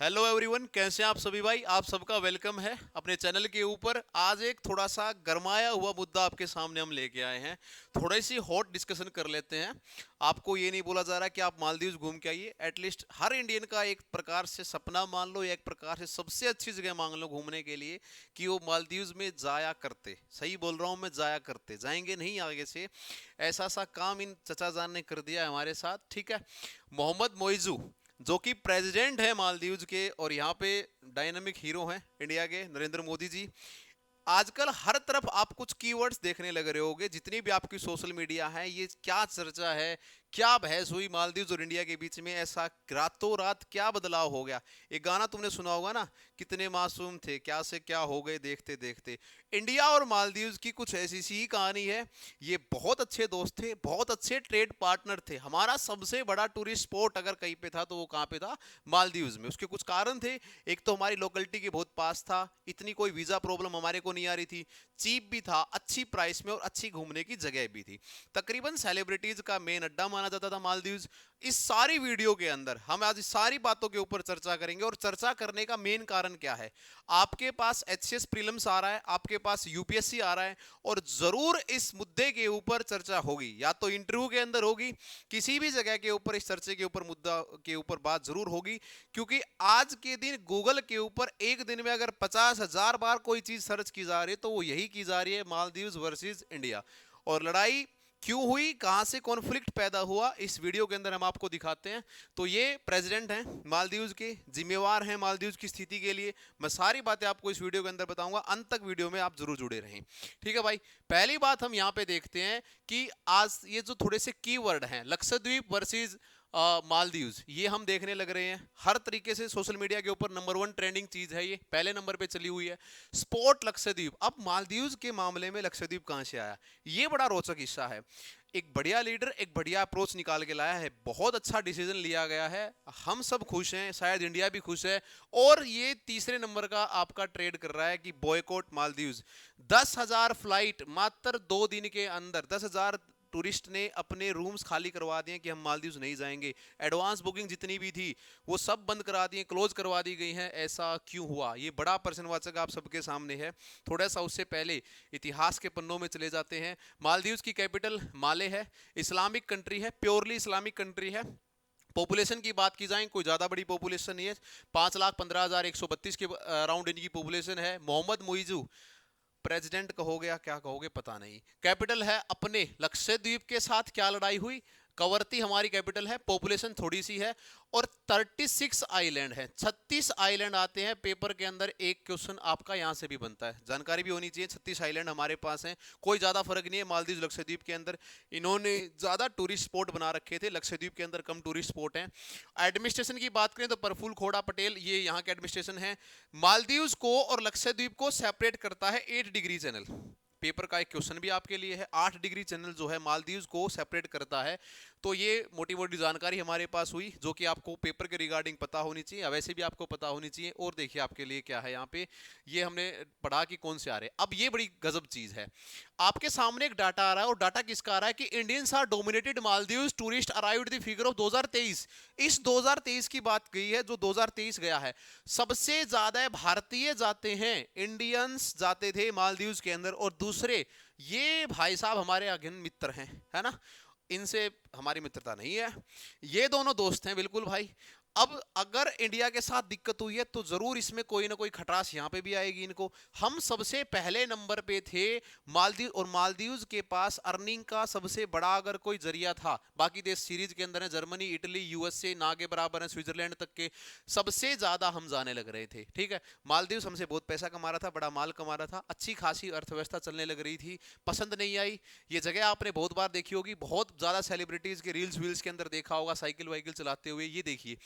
Hello everyone, कैसे हैं आप सभी भाई। आप सबका वेलकम है अपने चैनल के ऊपर। आज एक थोड़ा सा गरमाया हुआ मुद्दा आपके सामने हम लेके आए हैं। थोड़ी सी हॉट डिस्कशन कर लेते हैं। आपको ये नहीं बोला जा रहा कि आप मालदीव घूम के आइए। एटलीस्ट हर इंडियन का एक प्रकार से सपना मान लो या एक प्रकार से सबसे अच्छी जगह मान लो घूमने के लिए कि वो मालदीव में जाया करते। सही बोल रहा हूँ मैं, जाया करते, जाएंगे नहीं आगे से। ऐसा सा काम इन चचा जान ने कर दिया है हमारे साथ। ठीक है, मोहम्मद मोइजू जो कि प्रेसिडेंट है मालदीव्स के और यहाँ पे डायनामिक हीरो हैं इंडिया के, नरेंद्र मोदी जी। आजकल हर तरफ आप कुछ कीवर्ड्स देखने लग रहे होगे, जितनी भी आपकी सोशल मीडिया है, ये क्या चर्चा है, क्या बहस हुई मालदीव्स और इंडिया के बीच में, ऐसा रातों रात क्या बदलाव हो गया। एक गाना तुमने सुना होगा ना, कितने मासूम थे क्या से क्या हो गए देखते देखते। इंडिया और मालदीव्स की कुछ ऐसी सी कहानी है। ये बहुत अच्छे दोस्त थे, बहुत अच्छे ट्रेड पार्टनर थे। हमारा सबसे बड़ा टूरिस्ट स्पॉट अगर कहीं पे था तो वो कहाँ पे था, मालदीव्स में। उसके कुछ कारण थे। एक तो हमारी लोकेलिटी के बहुत पास था, इतनी कोई वीजा प्रॉब्लम हमारे को नहीं आ रही थी, चीप भी था, अच्छी प्राइस में और अच्छी घूमने की जगह भी थी। तकरीबन सेलिब्रिटीज का मेन अड्डा माना जाता था मालदीव्स। इस सारी वीडियो के अंदर हम आज इस सारी बातों के ऊपर चर्चा करेंगे। और चर्चा करने का मेन कारण क्या है, आपके पास एचसीएस प्रीलिम्स आ रहा है, आपके पास यूपीएससी आ रहा है, और जरूर इस मुद्दे के ऊपर चर्चा होगी। या तो इंटरव्यू के अंदर होगी, किसी भी जगह के ऊपर इस चर्चे के ऊपर, मुद्दा के ऊपर बात जरूर होगी। क्योंकि आज के दिन गूगल के ऊपर एक दिन में अगर 50,000 बार कोई चीज सर्च की जा रही है तो वो यही की जा रही है, मालदीव्स वर्सेस इंडिया। और लड़ाई क्यों हुई, कहां से कॉन्फ्लिक्ट पैदा हुआ, इस वीडियो के अंदर हम आपको दिखाते हैं। तो ये प्रेसिडेंट हैं मालदीव्स के, जिम्मेवार हैं मालदीव्स की स्थिति के लिए। मैं सारी बातें आपको इस वीडियो के अंदर बताऊंगा, अंत तक वीडियो में आप जरूर जुड़े रहें। ठीक है भाई, पहली बात हम यहां पे देखते हैं कि आज ये जो थोड़े से कीवर्ड हैं, लक्षद्वीप वर्सेस मालदीव्स, ये हम देखने लग रहे हैं हर तरीके से। सोशल मीडिया के ऊपर नंबर 1 ट्रेंडिंग चीज है, ये पहले नंबर पे चली हुई है। स्पोर्ट लक्षद्वीप। अब मालदीव्स के मामले में लक्षद्वीप कहां से आया, ये बड़ा रोचक हिस्सा है। एक बढ़िया लीडर एक बढ़िया अप्रोच निकाल के लाया है, बहुत अच्छा डिसीजन लिया गया है, हम सब खुश हैं, शायद इंडिया भी खुश है। और ये तीसरे नंबर का आपका ट्रेड कर रहा है कि बॉयकॉट मालदीव्स। 10,000 फ्लाइट मात्र 2 दिन के अंदर, 10,000 टूरिस्ट ने अपने रूम्स खाली करवा दिए कि हम मालदीव्स नहीं जाएंगे। एडवांस बुकिंग जितनी भी थी वो सब बंद करा दी, क्लोज करवा दी गई हैं। ऐसा क्यों हुआ, ये बड़ा प्रश्नवाचक आप सबके सामने है। थोड़ा सा उससे पहले इतिहास के पन्नों में चले जाते हैं। मालदीव्स की कैपिटल माले है, इस्लामिक कंट्री है, प्योरली इस्लामिक कंट्री है। पॉपुलेशन की बात की जाए, कोई ज़्यादा बड़ी पॉपुलेशन नहीं है, 5,15,132 के अराउंड इनकी पॉपुलेशन है। मोहम्मद मुइजू प्रेसिडेंट कहोगे या क्या कहोगे पता नहीं। कैपिटल है अपने लक्षद्वीप के साथ क्या लड़ाई हुई, कवरती हमारी कैपिटल है, पॉपुलेशन थोड़ी सी है। और 36 आइलैंड है, 36 आइलैंड आते हैं पेपर के अंदर। एक क्वेश्चन आपका यहां से भी बनता है, जानकारी भी होनी चाहिए। 36 आइलैंड हमारे पास हैं, कोई ज्यादा फर्क नहीं है मालदीव लक्षद्वीप के अंदर। इन्होंने ज्यादा टूरिस्ट स्पॉट बना रखे थे, लक्षद्वीप के अंदर कम टूरिस्ट स्पॉट हैं। एडमिनिस्ट्रेशन की बात करें तो प्रफुल्ल खोड़ा पटेल ये यहाँ के एडमिनिस्ट्रेशन है। मालदीव्स को और लक्षद्वीप को सेपरेट करता है 8 डिग्री चैनल। पेपर का एक क्वेश्चन भी आपके लिए है, 8 डिग्री चैनल जो है मालदीव्स को सेपरेट करता है। तो ये मोटी मोटी जानकारी हमारे पास हुई जो कि आपको पेपर के रिगार्डिंग पता होनी चाहिए, वैसे भी आपको पता होनी चाहिए। और देखिए आपके लिए क्या है यहाँ पे, ये हमने पढ़ा कि कौन से आ रहे। अब ये बड़ी गजब चीज है, आपके सामने एक डाटा आ रहा है, और डाटा किसका आ रहा है कि Indians are dominated Maldives tourist arrived the figure of 2023। इस 2023 की बात गई है, जो 2023 गया है, सबसे ज्यादा भारतीय जाते हैं, इंडियंस जाते थे मालदीव्स के अंदर। और दूसरे ये भाई साहब हमारे अगेन मित्र हैं, है ना, इनसे हमारी मित्रता नहीं है, ये दोनों दोस्त हैं बिल्कुल भाई। अब अगर इंडिया के साथ दिक्कत हुई है तो जरूर इसमें कोई ना कोई खटास यहाँ पे भी आएगी इनको। हम सबसे पहले नंबर पे थे मालदीव, और मालदीव्स के पास अर्निंग का सबसे बड़ा अगर कोई जरिया था, बाकी देश सीरीज के अंदर है, जर्मनी, इटली, यूएसए ना के बराबर है, स्विट्जरलैंड तक के सबसे ज्यादा हम जाने लग रहे थे। ठीक है, मालदीव्स हमसे बहुत पैसा कमा रहा था, बड़ा माल कमा रहा था, अच्छी खासी अर्थव्यवस्था चलने लग रही थी। पसंद नहीं आई ये जगह, आपने बहुत बार देखी होगी, बहुत ज्यादा सेलिब्रिटीज के रील्स वील्स के अंदर देखा होगा साइकिल वाइकिल चलाते हुए। ये देखिए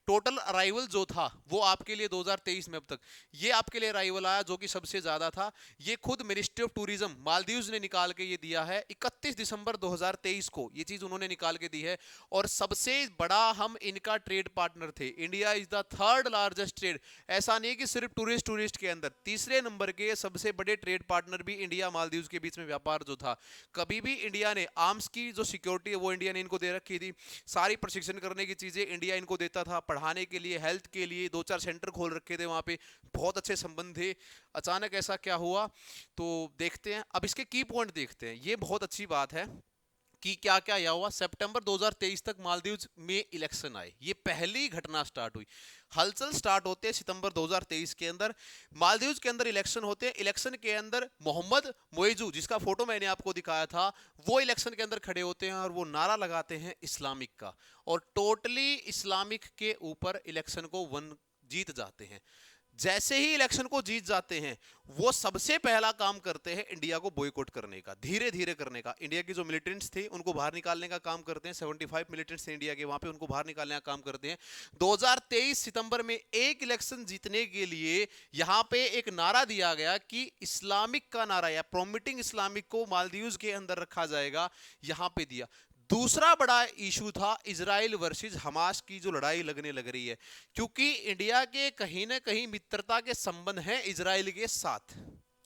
टोटल अराइवल जो था वो आपके लिए 2023 में अब तक ये आपके लिए अराइवल आया जो कि सबसे ज्यादा था। ये खुद मिनिस्ट्री ऑफ टूरिज्म मालदीव्स ने निकाल के ये दिया है 31 दिसंबर 2023 को, ये चीज उन्होंने निकाल के दी है। और सबसे बड़ा हम इनका ट्रेड पार्टनर थे। India is the third largest trade, ऐसा नहीं कि सिर्फ टूरिस्ट टूरिस्ट के अंदर, तीसरे नंबर के सबसे बड़े ट्रेड पार्टनर भी इंडिया मालदीव्स के बीच में व्यापार जो था। कभी भी इंडिया ने आर्म्स की जो सिक्योरिटी है वो इंडिया ने इनको दे रखी थी, सारी प्रशिक्षण करने की चीजें इंडिया इनको देता था। था, पढ़ाने के लिए, हेल्थ के लिए 2-4 सेंटर खोल रखे थे वहाँ पे, बहुत अच्छे संबंध थे। अचानक ऐसा क्या हुआ, तो देखते हैं। अब इसके की पॉइंट देखते हैं। ये बहुत अच्छी बात है कि क्या क्या यह हुआ। सितंबर 2023 तक मालदीव्स में इलेक्शन आए, ये पहली घटना स्टार्ट हुई। हलचल स्टार्ट होते हैं सितंबर 2023 के अंदर, मालदीव्स के अंदर इलेक्शन होते हैं। इलेक्शन के अंदर मोहम्मद मोइजू, जिसका फोटो मैंने आपको दिखाया था, वो इलेक्शन के अंदर खड़े होते हैं और वो नारा लगाते हैं इस्लामिक का, और टोटली इस्लामिक के ऊपर इलेक्शन को वन जीत जाते हैं। जैसे ही इलेक्शन को जीत जाते हैं, वो सबसे पहला काम करते हैं इंडिया को बॉयकॉट करने का, धीरे धीरे करने का। इंडिया की जो मिलिटेंट्स थे उनको बाहर निकालने का काम करते हैं। 75 मिलिटेंट्स थे इंडिया के वहां पे, उनको बाहर निकालने का काम करते हैं। 2023 सितंबर में एक इलेक्शन जीतने के लिए यहां पे एक नारा दिया गया कि इस्लामिक का नारा, या प्रोमिटिंग इस्लामिक को मालदीव्स के अंदर रखा जाएगा, यहां पे दिया। दूसरा बड़ा इशू था इजराइल वर्सेस हमास की जो लड़ाई लगने लग रही है, क्योंकि इंडिया के कहीं ना कहीं मित्रता के संबंध हैं इजराइल के साथ,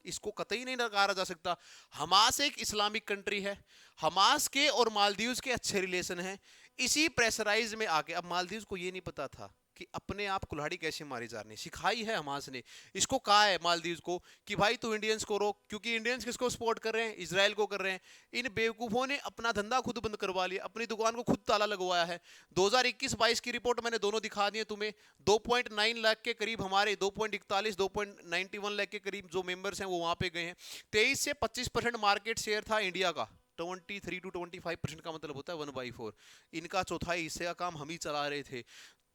इसको कतई नहीं नकारा जा सकता। हमास एक इस्लामिक कंट्री है, हमास के और मालदीव्स के अच्छे रिलेशन हैं। इसी प्रेशराइज में आके, अब मालदीव्स को ये नहीं पता था कि अपने आप कुल्हाड़ी कैसे मारी जा रही, सिखाई है हमास ने। इसको कहा है मालदीव्स को कि भाई तू इंडियंस को रोक, क्योंकि इंडियंस किसको सपोर्ट कर रहे हैं, इजराइल को कर रहे हैं। इन बेवकूफों ने अपना धंधा खुद बंद करवा लिया, अपनी दुकान को खुद ताला लगवाया है। 2021-22 की रिपोर्ट मैंने दोनों दिखा दी है तुम्हें। 2.9 लाख के करीब हमारे, 2.41 2.91 लाख के करीब जो मेंबर्स हैं वो वहां पे गए हैं। 23 से 25% मार्केट शेयर था इंडिया का। 23 to 25% का मतलब होता है 1/4। इनका चौथाई हिस्से का काम हम ही चला रहे थे।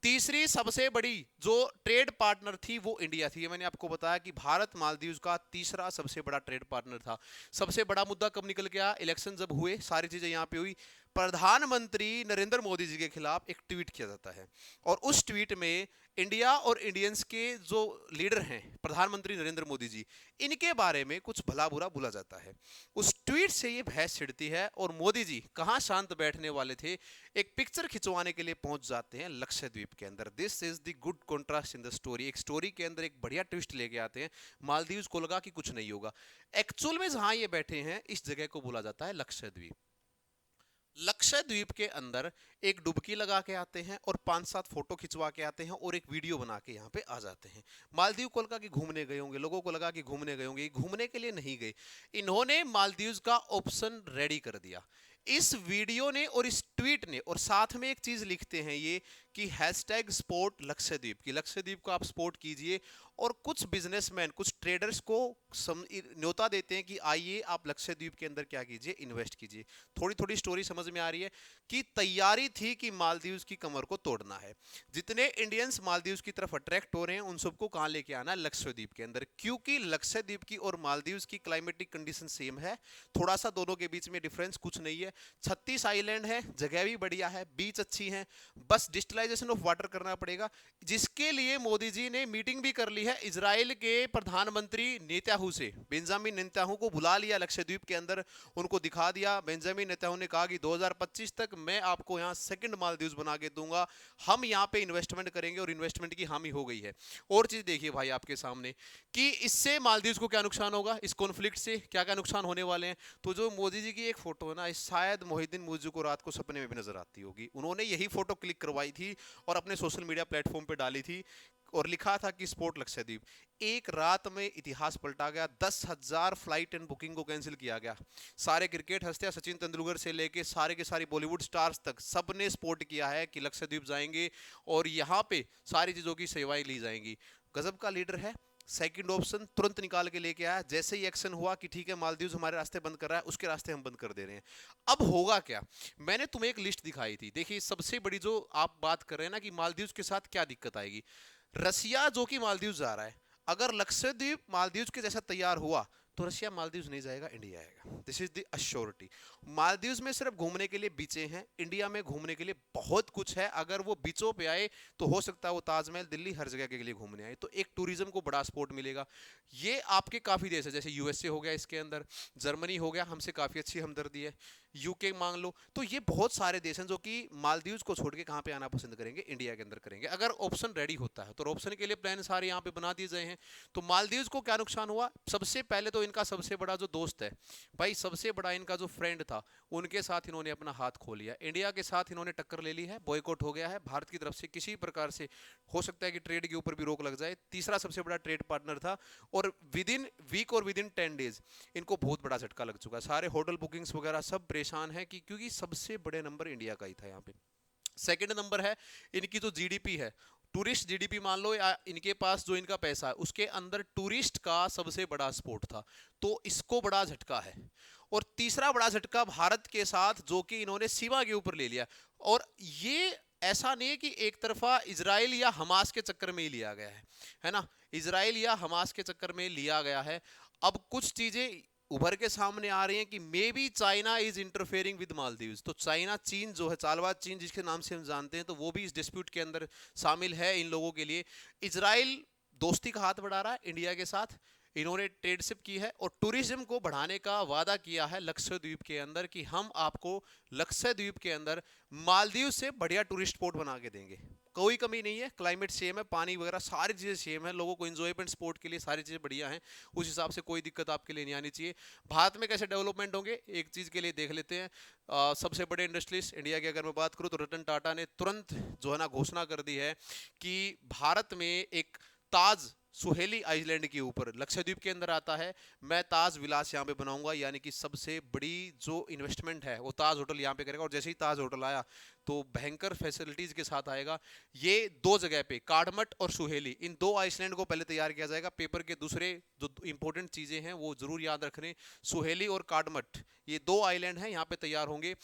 तीसरी सबसे बड़ी जो ट्रेड पार्टनर थी वो इंडिया थी। ये मैंने आपको बताया कि भारत मालदीव्स का तीसरा सबसे बड़ा ट्रेड पार्टनर था। सबसे बड़ा मुद्दा कब निकल के आया, इलेक्शन जब हुए, सारी चीजें यहाँ पे हुई। प्रधानमंत्री नरेंद्र मोदी जी के खिलाफ एक ट्वीट किया जाता है, और उस ट्वीट में इंडिया और इंडियंस के जो लीडर हैं, प्रधानमंत्री नरेंद्र मोदी जी, इनके बारे में कुछ भला बुरा बोला जाता है। उस ट्वीट से ये बहस छिड़ती है, और मोदी जी कहाँ शांत बैठने वाले थे, एक पिक्चर खिंचवाने के लिए पहुंच जाते हैं लक्षद्वीप के अंदर। This is the good contrast in the story. एक स्टोरी के अंदर एक बढ़िया ट्विस्ट लेके आते हैं। मालदीव्स को लगा कि कुछ नहीं होगा, एक्चुअल में जहां ये बैठे हैं इस जगह को बोला जाता है लक्षद्वीप। लक्षद्वीप के अंदर एक डुबकी लगा के आते हैं, और 5-7 फोटो खिंचवा के आते हैं, और एक वीडियो बना के यहाँ पे आ जाते हैं। मालदीव को लगा कि घूमने गए होंगे, लोगों को लगा कि घूमने गए होंगे, घूमने के लिए नहीं गए। इन्होंने मालदीव्स का ऑप्शन रेडी कर दिया इस वीडियो ने और इस ट्वीट ने, और साथ में एक चीज लिखते हैं ये कि हैशटैग सपोर्ट लक्षद्वीप की, लक्षद्वीप को आप सपोर्ट कीजिए। और कुछ बिजनेसमैन, कुछ ट्रेडर्स को न्योता देते हैं कि आइए आप लक्षद्वीप के अंदर क्या कीजिए, इन्वेस्ट कीजिए। थोड़ी थोड़ी स्टोरी समझ में आ रही है कि तैयारी थी कि मालदीव्स की कमर को तोड़ना है। जितने इंडियंस मालदीव्स की तरफ अट्रैक्ट हो रहे हैं उन सबको कहां लेके आना है, लक्षद्वीप के अंदर, क्योंकि लक्षद्वीप की और मालदीव्स की क्लाइमेटिक कंडीशन सेम है। थोड़ा सा दोनों के बीच में डिफरेंस कुछ नहीं है। 36 आइलैंड है, जगह भी बढ़िया है, बीच अच्छी है, बस डिजिटलाइजेशन ऑफ वाटर करना पड़ेगा, जिसके लिए मोदी जी ने मीटिंग भी कर ली है इजराइल के प्रधानमंत्री नेतन्याहू से। बेंजामिन नेतन्याहू को बुला लिया लक्षद्वीप के अंदर, उनको दिखा दिया। बेंजामिन नेतन्याहू ने कहा कि 2025 तक मैं आपको यहाँ सेकंड मालदीव्स बना के दूंगा, हम यहाँ पे इन्वेस्टमेंट करेंगे, और इन्वेस्टमेंट की हामी हो गई है। और चीज देखिए भाई आपके सामने कि इससे मालदीव्स को क्या नुकसान होगा, इस कॉन्फ्लिक्ट से क्या क्या नुकसान होने वाले हैं। तो जो मोदी जी की एक फोटो है ना, शायद मोहिद्दीन मुइज्जू को रात को सपने में भी नजर आती होगी। उन्होंने यही फोटो क्लिक करवाई थी और अपने सोशल मीडिया प्लेटफॉर्म पे डाली थी, और लिखा था कि स्पोर्ट लक्षद्वीप। एक रात में इतिहास पलटा गया। 10,000 फ्लाइट एंड बुकिंग को कैंसिल किया गया। सारे क्रिकेट हस्तियां, सचिन तेंदुलकर से लेके सारे के सारे बॉलीवुड स्टार्स तक, सबने सपोर्ट किया है कि लक्षद्वीप जाएंगे और यहाँ पे सारी चीजों की सेवाएं ली जाएंगी। गजब का लीडर है। सेकंड ऑप्शन तुरंत निकाल के लेके आया। जैसे ही एक्शन हुआ कि ठीक है मालदीव्स हमारे रास्ते बंद कर रहा है, उसके रास्ते हम बंद कर दे रहे हैं। अब होगा क्या, मैंने तुम्हें एक लिस्ट दिखाई थी। देखिए सबसे बड़ी जो आप बात कर रहे हैं ना कि मालदीव्स के साथ क्या दिक्कत आएगी, रसिया जो कि मालदीव्स जा रहा है, अगर लक्षद्वीप मालदीव्स के जैसा तैयार हुआ तो रशिया मालदीव्स नहीं जाएगा, इंडिया आएगा। This is the assurity. Maldives में सिर्फ घूमने के लिए बीचें हैं, इंडिया में घूमने के लिए बहुत कुछ है। अगर वो बीचों पे आए तो हो सकता है वो ताजमहल, दिल्ली, हर जगह के लिए घूमने आए, तो एक टूरिज्म को बड़ा सपोर्ट मिलेगा। ये आपके काफी देश है, जैसे यूएसए हो गया, इसके अंदर जर्मनी हो गया, हमसे काफी अच्छी हमदर्दी है, यूके मान लो। तो ये बहुत सारे देश हैं जो कि मालदीव्स को छोड़ के कहां पे आना पसंद करेंगे, इंडिया के अंदर करेंगे। अगर ऑप्शन रेडी होता है तो ऑप्शन के लिए प्लान सारे यहाँ पे बना दिए गए हैं। तो मालदीव्स को क्या नुकसान हुआ, सबसे पहले तो इनका सबसे बड़ा जो दोस्त है भाई, सबसे बड़ा इनका जो फ्रेंड था, उनके साथ इन्होंने अपना हाथ खो लिया। इंडिया के साथ इन्होंने टक्कर ले ली है, बॉयकॉट हो गया है भारत की तरफ से। किसी प्रकार से हो सकता है कि ट्रेड के ऊपर भी रोक लग जाए। तीसरा सबसे बड़ा ट्रेड पार्टनर था, और विद इन वीक और विद इन 10 डेज इनको बहुत बड़ा झटका लग चुका है। सारे होटल बुकिंग्स वगैरह सब परेशान है, कि क्योंकि सबसे बड़े नंबर इंडिया का ही था यहाँ पे। सेकंड नंबर है इनकी जो जीडीपी है, टूरिस्ट जीडीपी मान लो, या इनके पास जो इनका पैसा है उसके अंदर टूरिस्ट का सबसे बड़ा स्पोर्ट था, तो इसको बड़ा झटका है। और तीसरा बड़ा झटका भारत के साथ, जो कि इन्होंने सीमा के ऊपर ले लिया। और ये ऐसा नहीं है कि एक तरफा इजराइल या हमास के चक्कर में ही लिया गया है ना, इजराइल या हमास के चक्कर में लिया गया है। अब कुछ चीजें उभर के सामने आ रही हैं कि may be China is interfering with Maldives. तो चाइना, चीन जो है, चालबाज चीन जिसके नाम से हम जानते हैं, तो वो भी इस डिस्प्यूट के अंदर शामिल है इन लोगों के लिए। इजराइल दोस्ती का हाथ बढ़ा रहा है इंडिया के साथ, इन्होंने ट्रेडशिप की है और टूरिज्म को बढ़ाने का वादा किया है लक्षद्वीप के अंदर, कि हम आपको लक्षद्वीप के अंदर मालदीव से बढ़िया टूरिस्ट स्पॉट बना के देंगे। कोई कमी नहीं है, क्लाइमेट सेम है, पानी वगैरह सारी चीज़ें सेम है, लोगों को एंजॉयमेंट स्पोर्ट के लिए सारी चीज़ें बढ़िया हैं, उस हिसाब से कोई दिक्कत आपके लिए नहीं आनी चाहिए। भारत में कैसे डेवलपमेंट होंगे, एक चीज़ के लिए देख लेते हैं। सबसे बड़े इंडस्ट्रीज इंडिया की अगर मैं बात करूँ, तो रतन टाटा ने तुरंत जो है ना घोषणा कर दी है कि भारत में एक ताज सुहेली आइलैंड के ऊपर, लक्षद्वीप के अंदर आता है, मैं ताज विलास यहाँ पे बनाऊंगा। यानी कि सबसे बड़ी जो इन्वेस्टमेंट है वो ताज होटल यहाँ पे करेगा। और जैसे ही ताज होटल आया तो भयंकर फैसिलिटीज के साथ आएगा। ये दो जगह पे, काडमट और सुहेली, इन दो आइलैंड को पहले तैयार किया जाएगा। पेपर के दूसरे जो इंपॉर्टेंट चीजें हैं वो जरूर याद रखने, सुहेली और काडमट, ये दो आइलैंड हैं, यहाँ पे तैयार होंगे।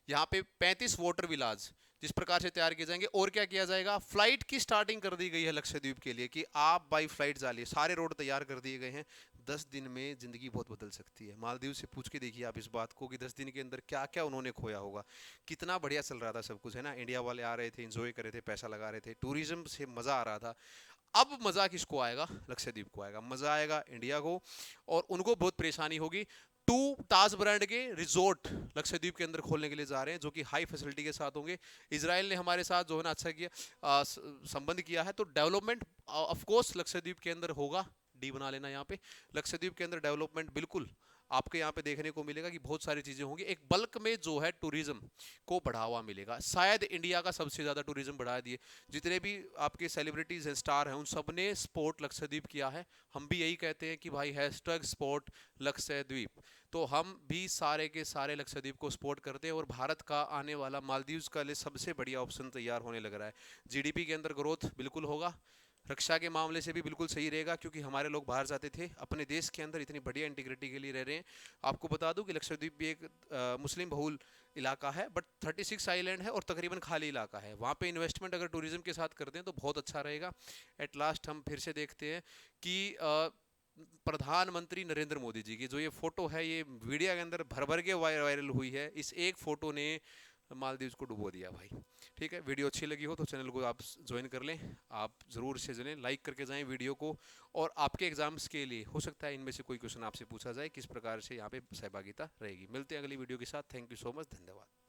यहाँ पे 35 वाटर विलाज जिस प्रकार से तैयार किए जाएंगे। और क्या किया जाएगा, फ्लाइट की स्टार्टिंग कर दी गई है लक्षद्वीप के लिए, कि आप बाई फ्लाइट जाइए, सारे रोड तैयार कर दिए गए हैं। 10 दिन में जिंदगी बहुत बदल सकती है। मालदीव से पूछ के देखिए आप इस बात को, कि 10 दिन के अंदर क्या क्या उन्होंने खोया होगा। कितना बढ़िया चल रहा था सब कुछ, है ना, इंडिया वाले आ रहे थे, एंजॉय कर रहे थे, पैसा लगा रहे थे, टूरिज्म से मजा आ रहा था। अब मजा किसको आएगा, लक्षद्वीप को आएगा, मजा आएगा इंडिया को, और उनको बहुत परेशानी होगी। 2 ताज ब्रांड के रिजोर्ट लक्षद्वीप के अंदर खोलने के लिए जा रहे हैं, जो कि हाई फैसिलिटी के साथ होंगे। इजराइल ने हमारे साथ जो है ना अच्छा किया, संबंध किया है, तो डेवलपमेंट ऑफ कोर्स लक्षद्वीप के अंदर होगा। डी बना लेना यहाँ पे, लक्षद्वीप के अंदर डेवलपमेंट बिल्कुल आपके यहाँ पे देखने को मिलेगा, कि बहुत सारी चीजें होंगी। एक बल्क में जो है टूरिज्म को बढ़ावा मिलेगा। शायद इंडिया का सबसे ज्यादा टूरिज्म बढ़ा दिए, जितने भी आपके सेलिब्रिटीज हैं, स्टार हैं, उन सब ने स्पोर्ट लक्षद्वीप किया है। हम भी यही कहते हैं कि भाई हैशटैग स्पोर्ट लक्षद्वीप, तो हम भी सारे के सारे लक्षद्वीप को सपोर्ट करते हैं। और भारत का आने वाला मालदीव्स का लिए सबसे बढ़िया ऑप्शन तैयार होने लग रहा है। जीडीपी के अंदर ग्रोथ बिल्कुल होगा, रक्षा के मामले से भी बिल्कुल सही रहेगा, क्योंकि हमारे लोग बाहर जाते थे, अपने देश के अंदर इतनी बढ़िया इंटीग्रिटी के लिए रह रहे हैं। आपको बता दूं कि लक्षद्वीप भी एक मुस्लिम बहुल इलाका है, बट 36 आइलैंड है और तकरीबन खाली इलाका है। वहाँ पे इन्वेस्टमेंट अगर टूरिज्म के साथ करते हैं तो बहुत अच्छा रहेगा। एट लास्ट हम फिर से देखते हैं कि प्रधानमंत्री नरेंद्र मोदी जी की जो ये फोटो है, ये मीडिया के अंदर भर भर के वायरल हुई है। इस एक फोटो ने मालदीव को डुबो दिया भाई। ठीक है, वीडियो अच्छी लगी हो तो चैनल को आप ज्वाइन कर लें, आप ज़रूर से जुड़ें, लाइक करके जाएं वीडियो को। और आपके एग्जाम्स के लिए हो सकता है इनमें से कोई क्वेश्चन आपसे पूछा जाए, किस प्रकार से यहाँ पे सहभागिता रहेगी। मिलते हैं अगली वीडियो के साथ। थैंक यू सो मच, धन्यवाद।